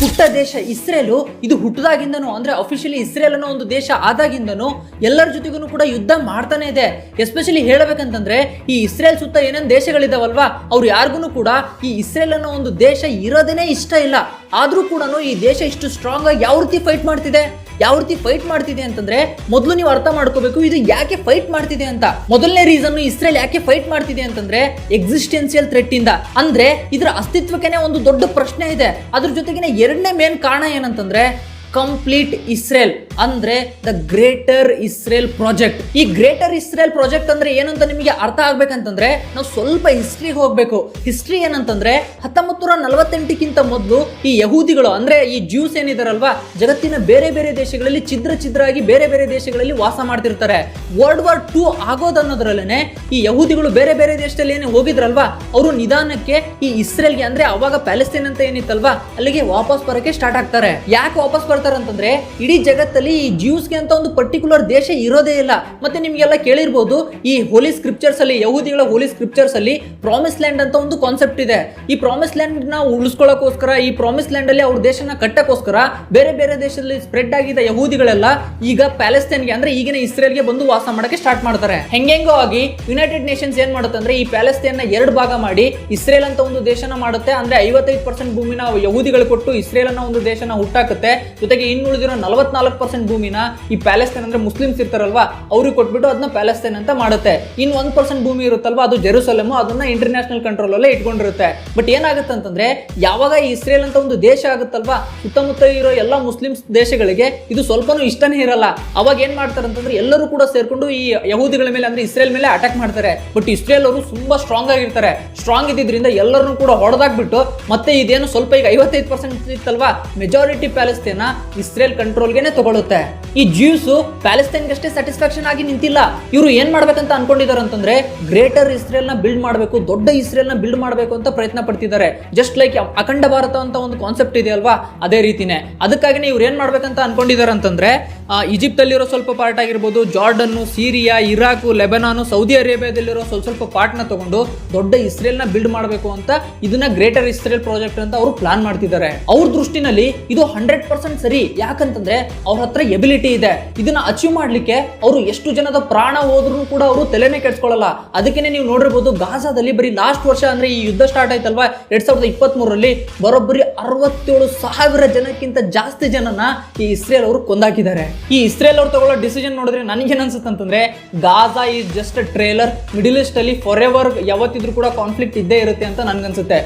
ಪುಟ್ಟ ದೇಶ ಇಸ್ರೇಲು ಇದು ಹುಟ್ಟದಾಗಿಂದನೂ ಅಂದ್ರೆ ಅಫಿಷಿಯಲಿ ಇಸ್ರೇಲ್ ಅನ್ನೋ ಒಂದು ದೇಶ ಆದಾಗಿಂದನೂ ಎಲ್ಲರ ಜೊತೆಗೂ ಕೂಡ ಯುದ್ಧ ಮಾಡ್ತಾನೆ ಇದೆ. ಎಸ್ಪೆಷಲಿ ಹೇಳಬೇಕಂತಂದ್ರೆ ಈ ಇಸ್ರೇಲ್ ಸುತ್ತ ಏನೇನು ದೇಶಗಳಿದಾವಲ್ವಾ ಅವ್ರು ಯಾರಿಗೂ ಕೂಡ ಈ ಇಸ್ರೇಲ್ ಅನ್ನೋ ಒಂದು ದೇಶ ಇರೋದೇನೆ ಇಷ್ಟ ಇಲ್ಲ. ಆದ್ರೂ ಕೂಡ ಈ ದೇಶ ಇಷ್ಟು ಸ್ಟ್ರಾಂಗ್ ಆಗಿ ಯಾವ ರೀತಿ ಫೈಟ್ ಮಾಡ್ತಿದೆ ಅಂತಂದ್ರೆ ಮೊದಲು ನೀವು ಅರ್ಥ ಮಾಡ್ಕೋಬೇಕು ಇದು ಯಾಕೆ ಫೈಟ್ ಮಾಡ್ತಿದೆ ಅಂತ. ಮೊದಲನೇ ರೀಸನ್ ಇಸ್ರೇಲ್ ಯಾಕೆ ಫೈಟ್ ಮಾಡ್ತಿದೆ ಅಂತಂದ್ರೆ ಎಕ್ಸಿಸ್ಟೆನ್ಸಿಯಲ್ ಥ್ರೆಟ್ ಇಂದ, ಅಂದ್ರೆ ಇದರ ಅಸ್ತಿತ್ವಕ್ಕೆ ಒಂದು ದೊಡ್ಡ ಪ್ರಶ್ನೆ ಇದೆ. ಅದ್ರ ಜೊತೆಗಿನ ಎರಡನೇ ಮೇನ್ ಕಾರಣ ಏನಂತಂದ್ರೆ ಕಂಪ್ಲೀಟ್ ಇಸ್ರೇಲ್ ಅಂದ್ರೆ ದ ಗ್ರೇಟರ್ ಇಸ್ರೇಲ್ ಪ್ರಾಜೆಕ್ಟ್. ಈ ಗ್ರೇಟರ್ ಇಸ್ರೇಲ್ ಪ್ರಾಜೆಕ್ಟ್ ಅಂದ್ರೆ ಏನಂತ ನಿಮಗೆ ಅರ್ಥ ಆಗ್ಬೇಕಂತಂದ್ರೆ ನಾವು ಸ್ವಲ್ಪ ಹಿಸ್ಟ್ರಿಗೆ ಹೋಗ್ಬೇಕು. ಹಿಸ್ಟ್ರಿ ಏನಂತಂದ್ರೆ 1948ಕ್ಕಿಂತ ಮೊದಲು ಈ ಯಹೂದಿಗಳು ಅಂದ್ರೆ ಈ ಜ್ಯೂಸ್ ಏನಿದಾರಲ್ವಾ ಜಗತ್ತಿನ ಬೇರೆ ಬೇರೆ ದೇಶಗಳಲ್ಲಿ ಛಿದ್ರಾಗಿ ಬೇರೆ ಬೇರೆ ದೇಶಗಳಲ್ಲಿ ವಾಸ ಮಾಡ್ತಿರ್ತಾರೆ. ವರ್ಲ್ಡ್ ವಾರ್ 2 ಆಗೋದನ್ನೋದ್ರಲ್ಲೇನೆ ಈ ಯಹೂದಿಗಳು ಬೇರೆ ಬೇರೆ ದೇಶದಲ್ಲಿ ಏನೇ ಹೋಗಿದ್ರಲ್ವಾ ಅವರು ನಿಧಾನಕ್ಕೆ ಈ ಇಸ್ರೇಲ್ಗೆ ಅಂದ್ರೆ ಅವಾಗ ಪ್ಯಾಲೆಸ್ತೈನ್ ಅಂತ ಏನಿತ್ತಲ್ವಾ ಅಲ್ಲಿಗೆ ವಾಪಸ್ ಬರೋಕೆ ಸ್ಟಾರ್ಟ್ ಆಗ್ತಾರೆ. ಯಾಕೆ ವಾಪಸ್ ಬರ್ತಾರೆ ಅಂತಂದ್ರೆ ಇಡೀ ಜಗತ್ತಲ್ಲಿ ಈ ಜ್ಯೂಸ್ಗೆ ಅಂತ ಒಂದು ಪರ್ಟಿಕ್ಯುಲರ್ ದೇಶ ಇರೋದೇ ಇಲ್ಲ. ಮತ್ತೆ ನಿಮ್ಗೆಲ್ಲ ಕೇಳಿರ್ಬೋದು ಈ ಹೋಲಿ ಸ್ಕ್ರಿಪ್ಚರ್ಸ್ ಅಲ್ಲಿ ಯಹೂದಿಗಳ ಹೋಲಿ ಸ್ಕ್ರಿಪ್ಚರ್ಸ್ ಅಲ್ಲಿ ಪ್ರಾಮಿಸ್ ಲ್ಯಾಂಡ್ ಅಂತ ಒಂದು ಕಾನ್ಸೆಪ್ಟ್ ಇದೆ. ಈ ಪ್ರಾಮಿಸ್ ಲ್ಯಾಂಡ್ ನ ಉಳಿಸ್ಕೊಳ್ಳೋಕೋಸ್ಕರ ಈ ಪ್ರಾಮಿಸ್ ಲ್ಯಾಂಡ್ ಅಲ್ಲಿ ಅವ್ರ ದೇಶನ ಕಟ್ಟಕ್ಕೋಸ್ಕರ ಬೇರೆ ಬೇರೆ ದೇಶದಲ್ಲಿ ಸ್ಪ್ರೆಡ್ ಆಗಿದ್ದ ಯಹೂದಿಗಳೆಲ್ಲ ಈಗ ಪ್ಯಾಲೆಸ್ತೈನ್ಗೆ ಅಂದ್ರೆ ಈಗಿನ ಇಸ್ರೇಲ್ಗೆ ಬಂದು ವಾಸ ಮಾಡಕ್ಕೆ ಸ್ಟಾರ್ಟ್ ಮಾಡ್ತಾರೆ. ಹೆಂಗೆಂಗೋ ಆಗಿ ಯುನೈಟೆಡ್ ನೇಷನ್ಸ್ ಏನ್ ಮಾಡುತ್ತೆ ಅಂದ್ರೆ ಈ ಪ್ಯಾಲೆಸ್ತೈನ್ ನ 2 ಭಾಗ ಮಾಡಿ ಇಸ್ರೇಲ್ ಅಂತ ಒಂದು ದೇಶನ ಮಾಡುತ್ತೆ. ಅಂದ್ರೆ 55% ಭೂಮಿನ ಯಹೂದಿಗಳು ಕೊಟ್ಟು ಇಸ್ರೇಲ್ ಅನ್ನೋ ಒಂದು ದೇಶನ ಹುಟ್ಟಾಕುತ್ತೆ. ಜೊತೆಗೆ ಇನ್ನುಳಿದಿರೋ 44% ಭೂಮಿನ ಈ ಪ್ಯಾಲೆಸ್ತೈನ್ ಅಂದ್ರೆ ಮುಸ್ಲಿಮ್ಸ್ ಇರ್ತಾರಲ್ವಾ ಅವ್ರಿಗೆ ಕೊಟ್ಬಿಟ್ಟು ಅದನ್ನ ಪ್ಯಾಲೆಸ್ತೈನ್ ಅಂತ ಮಾಡುತ್ತೆ. ಇನ್ನು 1% ಭೂಮಿ ಇರುತ್ತಲ್ವಾ ಅದು ಜೆರೂಸಲೇಮ್, ಅದನ್ನ ಇಂಟರ್ನ್ಯಾಷನಲ್ ಕಂಟ್ರೋಲ್ ಅಲ್ಲೇ ಇಟ್ಕೊಂಡಿರುತ್ತೆ. ಬಟ್ ಏನಾಗುತ್ತೆ ಅಂತಂದ್ರೆ ಯಾವಾಗ ಈ ಇಸ್ರೇಲ್ ಅಂತ ಒಂದು ದೇಶ ಆಗುತ್ತಲ್ವಾ ಸುತ್ತಮುತ್ತ ಇರೋ ಎಲ್ಲ ಮುಸ್ಲಿಮ್ಸ್ ದೇಶಗಳಿಗೆ ಇದು ಸ್ವಲ್ಪನೂ ಇಷ್ಟನೇ ಇರಲ್ಲ. ಅವಾಗ ಏನ್ ಮಾಡ್ತಾರೆ ಅಂತಂದ್ರೆ ಎಲ್ಲರೂ ಕೂಡ ಸೇರ್ಕೊಂಡು ಈ ಯಹೂದಿಗಳ ಮೇಲೆ ಅಂದ್ರೆ ಇಸ್ರೇಲ್ ಮೇಲೆ ಅಟ್ಯಾಕ್ ಮಾಡ್ತಾರೆ. ಬಟ್ ಇಸ್ರೇಲ್ ಅವರು ತುಂಬಾ ಸ್ಟ್ರಾಂಗ್ ಆಗಿರ್ತಾರೆ. ಸ್ಟ್ರಾಂಗ್ ಇದ್ದಿದ್ರಿಂದ ಎಲ್ಲರನ್ನೂ ಕೂಡ ಹೊಡೆದಾಕ್ಬಿಟ್ಟು ಮತ್ತೆ ಇದೇನು ಸ್ವಲ್ಪ ಈಗ 55% ಇತ್ತಲ್ವಾ ಮೆಜಾರಿಟಿ ಪ್ಯಾಲೆಸ್ತೈನ್ ಇಸ್ರೇಲ್ ಕಂಟ್ರೋಲ್ಗೆನೆ ತಗೊಳುತ್ತೆ. ಈ ಜ್ಯೂಸ್ ಪ್ಯಾಲೆಸ್ತೈನ್ಗೆ ಅಷ್ಟೇ ಸ್ಯಾಟಿಸ್ಫ್ಯಾಕ್ಷನ್ ಆಗಿ ನಿಂತಿಲ್ಲ. ಇವರು ಏನ್ ಮಾಡ್ಬೇಕಂತ ಅನ್ಕೊಂಡಿದ್ದಾರೆ ಅಂತಂದ್ರೆ ಗ್ರೇಟರ್ ಇಸ್ರೇಲ್ ನ ಬಿಲ್ಡ್ ಮಾಡಬೇಕು, ದೊಡ್ಡ ಇಸ್ರೇಲ್ ನ ಬಿಲ್ಡ್ ಮಾಡಬೇಕು ಅಂತ ಪ್ರಯತ್ನ ಪಡ್ತಿದ್ದಾರೆ. ಜಸ್ಟ್ ಲೈಕ್ ಅಖಂಡ ಭಾರತ ಅಂತ ಒಂದು ಕಾನ್ಸೆಪ್ಟ್ ಇದೆ ಅಲ್ವಾ ಅದೇ ರೀತಿನೇ. ಅದಕ್ಕಾಗಿನೇ ಇವ್ರು ಏನ್ ಮಾಡ್ಬೇಕಂತ ಅನ್ಕೊಂಡಿದ್ದಾರೆ ಅಂತಂದ್ರೆ ಈಜಿಪ್ಟ್ ಅಲ್ಲಿರೋ ಸ್ವಲ್ಪ ಪಾರ್ಟ್ ಆಗಿರ್ಬೋದು, Jordan, Syria, Iraq, Lebanon, Saudi ಅರೇಬಿಯಾದಲ್ಲಿರೋ ಸ್ವಲ್ಪ ಪಾರ್ಟ್ ನ ತಗೊಂಡು ದೊಡ್ಡ ಇಸ್ರೇಲ್ ನ ಬಿಲ್ಡ್ ಮಾಡಬೇಕು ಅಂತ ಇದನ್ನ ಗ್ರೇಟರ್ ಇಸ್ರೇಲ್ ಪ್ರಾಜೆಕ್ಟ್ ಅಂತ ಅವರು ಪ್ಲಾನ್ ಮಾಡ್ತಿದ್ದಾರೆ. ಅವ್ರ ದೃಷ್ಟಿನಲ್ಲಿ ಇದು 100% ಸರಿ. ಯಾಕಂತಂದ್ರೆ ಅವ್ರ ಹತ್ರ ಎಬಿಲಿಟಿ ಇದೆ. ಇದನ್ನ ಅಚೀವ್ ಮಾಡ್ಲಿಕ್ಕೆ ಅವರು ಎಷ್ಟು ಜನದ ಪ್ರಾಣ ಹೋದ್ರೂ ಕೂಡ ಅವರು ತಲೆನೇ ಕೆಡ್ಸ್ಕೊಳ್ಳಲ್ಲ. ಅದಕ್ಕೇನೆ ನೀವು ನೋಡಿರ್ಬೋದು ಗಾಜಾದಲ್ಲಿ ಬರೀ ಲಾಸ್ಟ್ ವರ್ಷ ಅಂದ್ರೆ ಈ ಯುದ್ಧ ಸ್ಟಾರ್ಟ್ ಆಯ್ತಲ್ವಾ 2023ರಲ್ಲಿ ಬರೋಬ್ಬರಿ 67,000 ಜನಕ್ಕಿಂತ ಜಾಸ್ತಿ ಜನನ ಈ ಇಸ್ರೇಲ್ ಅವರು ಕೊಂದಾಕಿದ್ದಾರೆ. ಈ ಇಸ್ರೇಲ್ ಅವರು ತಗೊಳ್ಳೋ ಡಿಸಿಷನ್ ನೋಡಿದ್ರೆ ನನಗೇನ್ ಅನ್ಸುತ್ತೆ ಅಂತಂದ್ರೆ Gaza is just trailer. Middle east ಅಲ್ಲಿ ಫಾರ್ ಎವರ್ ಯಾವತ್ತಿದ್ರು ಕೂಡ ಕಾನ್ಫ್ಲಿಕ್ಟ್ ಇದ್ದೇ ಇರುತ್ತೆ ಅಂತ ನನ್ಗನ್ಸುತ್ತೆ.